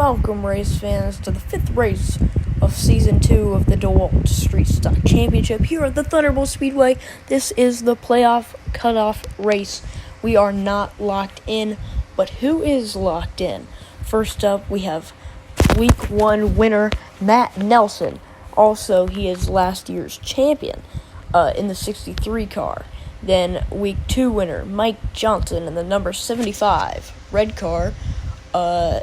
Welcome, race fans, to the 5th race of Season 2 of the DeWalt Street Stock Championship here at the Thunderbolt Speedway. This is the playoff cutoff race. We are not locked in, but who is locked in? First up, we have Week 1 winner, Matt Nelson. Also, he is last year's champion in the 63 car. Then Week 2 winner, Mike Johnson in the number 75 red car. I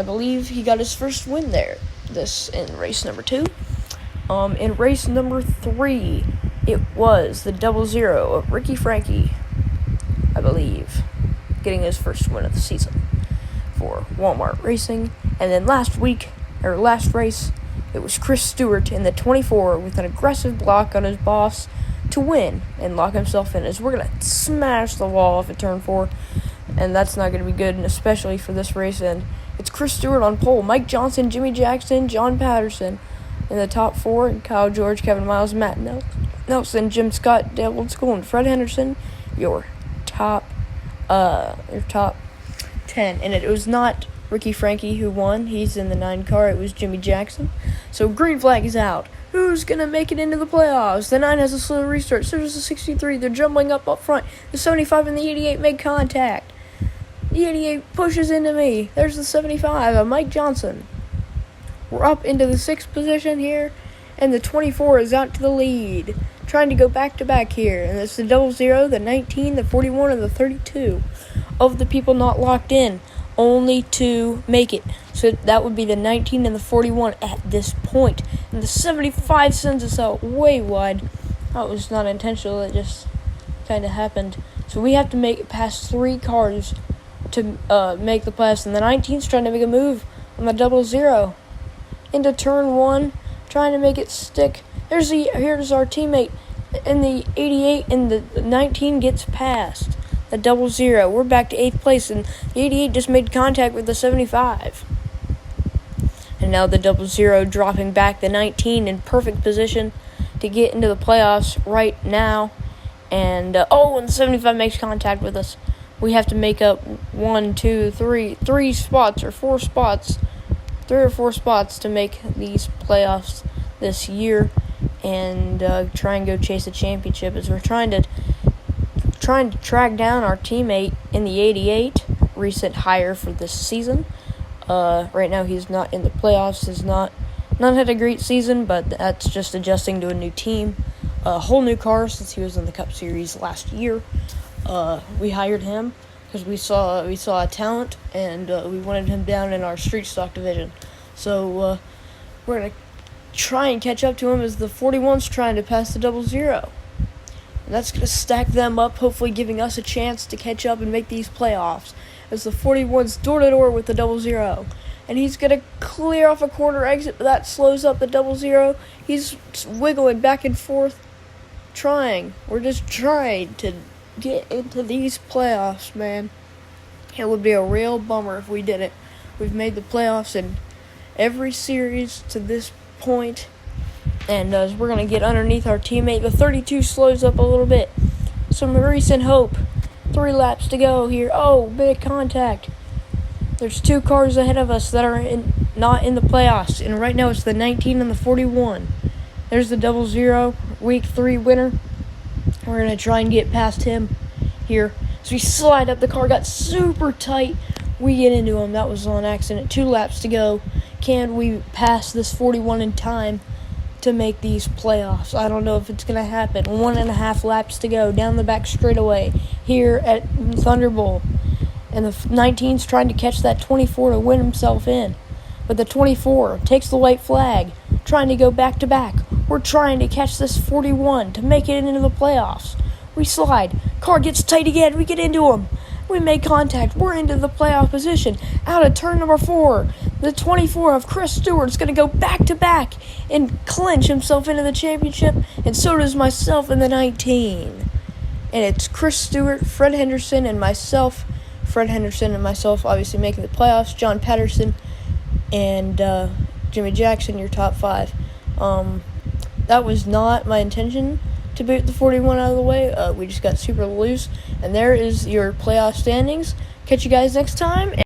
believe he got his first win there. This in race number 2. In race number 3, it was the 00 of Ricky Frankie, I believe, getting his first win of the season for Walmart Racing. And then last race, it was Chris Stewart in the 24 with an aggressive block on his boss to win and lock himself in, as we're going to smash the wall off at turn 4. And that's not going to be good, and especially for this race. And it's Chris Stewart on pole, Mike Johnson, Jimmy Jackson, John Patterson in the top 4, and Kyle George, Kevin Miles, Matt Nelson, Jim Scott, Dale Old School, and Fred Henderson, your top 10. And it was not Ricky Frankie who won. He's in the 9 car. It was Jimmy Jackson. So green flag is out. Who's going to make it into the playoffs? The 9 has a slow restart. So does the 63. They're jumbling up front. The 75 and the 88 make contact. The 88 pushes into me. There's the 75 Mike Johnson. We're up into the 6th position here, and the 24 is out to the lead, trying to go back-to-back here. And it's the 00, the 19, the 41, and the 32 of the people not locked in, only to make it. So that would be the 19 and the 41 at this point. And the 75 sends us out way wide. That was not intentional. It just kind of happened. So we have to make it past 3 cars to make the playoffs. And the 19's trying to make a move on the 00 into turn 1, trying to make it stick. Here's our teammate in the 88, and the 19 gets past the 00. We're back to 8th place, and the 88 just made contact with the 75. And now the 00 dropping back the 19 in perfect position to get into the playoffs right now. And and the 75 makes contact with us. We have to make up 3 spots or 4 spots, 3 or 4 spots to make these playoffs this year, and try and go chase a championship, as we're trying to track down our teammate in the 88, recent hire for this season. Right now he's not in the playoffs, has not had a great season, but that's just adjusting to a new team, a whole new car since he was in the Cup Series last year. We hired him because we saw a talent, and we wanted him down in our street stock division. So we're going to try and catch up to him, as the 41's trying to pass the 00. And that's going to stack them up, hopefully giving us a chance to catch up and make these playoffs, as the 41's door-to-door with the 00. And he's going to clear off a corner exit, but that slows up the 00. He's wiggling back and forth, We're just trying to get into these playoffs, man. It would be a real bummer if we didn't. We've made the playoffs in every series to this point, and as we're going to get underneath our teammate, the 32 slows up a little bit. Some recent hope. 3 laps to go here. Big contact. There's 2 cars ahead of us that are not in the playoffs, and right now it's the 19 and the 41. There's the 00 Week 3 winner. We're going to try and get past him here. So we slide up. The car got super tight. We get into him. That was on accident. 2 laps to go. Can we pass this 41 in time to make these playoffs? I don't know if it's going to happen. 1.5 laps to go down the back straightaway here at Thunderbolt. And the 19's trying to catch that 24 to win himself in. But the 24 takes the white flag, trying to go back-to-back. We're trying to catch this 41 to make it into the playoffs. We slide. Car gets tight again. We get into him. We make contact. We're into the playoff position. Out of turn number 4, the 24 of Chris Stewart is going to go back-to-back and clinch himself into the championship, and so does myself in the 19. And it's Chris Stewart, Fred Henderson, and myself. Fred Henderson and myself obviously making the playoffs. John Patterson and Jimmy Jackson, your top 5. That was not my intention to boot the 41 out of the way. We just got super loose. And there is your playoff standings. Catch you guys next time.